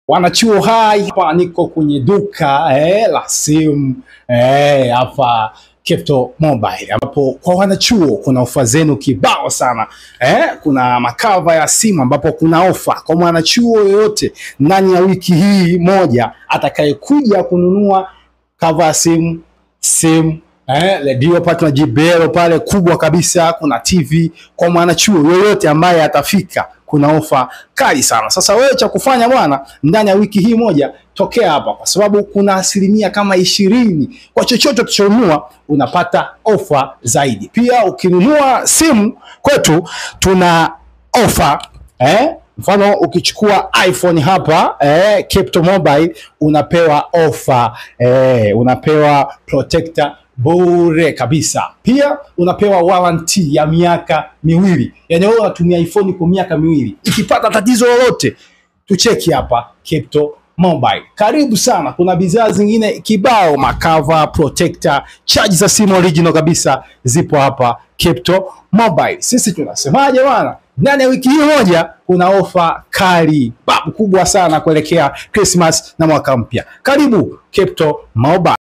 Wanachuo hai, hapa niko kwenye duka la simu hapa Crypto Mobile, ambapo kwa wanachuo kuna ofa zenu kibao sana. Kuna makava ya simu ambapo kuna ofa kwa mwanachuo yoyote ndani ya wiki hii moja atakayekuja kununua kava ya simu redio pale, tuna JBL pale kubwa kabisa, kuna TV kwa mwanachuo yoyote ambaye atafika, kuna ofa kali sana. Sasa wewe cha kufanya bwana, ndani ya wiki hii moja tokea hapa, kwa sababu kuna asilimia kama 20 kwa chochote tuchonunua unapata ofa zaidi. Pia ukinunua simu kwetu tuna ofa mfano ukichukua iPhone hapa Crypto Mobile unapewa ofa unapewa protector bure kabisa. Pia unapewa warranty ya miaka 2. Yaani wewe unatumia iPhone kwa miaka 2. Ikipata tatizo lolote tucheki hapa Crypto Mobile. Karibu sana. Kuna bidhaa zingine kibao, makava, protector, charge za simu original kabisa zipo hapa Crypto Mobile. Sisi tunasemaje bwana? Ndani ya wiki hii moja kuna ofa kali kubwa sana kuelekea Christmas na mwaka mpya. Karibu Crypto Mobile.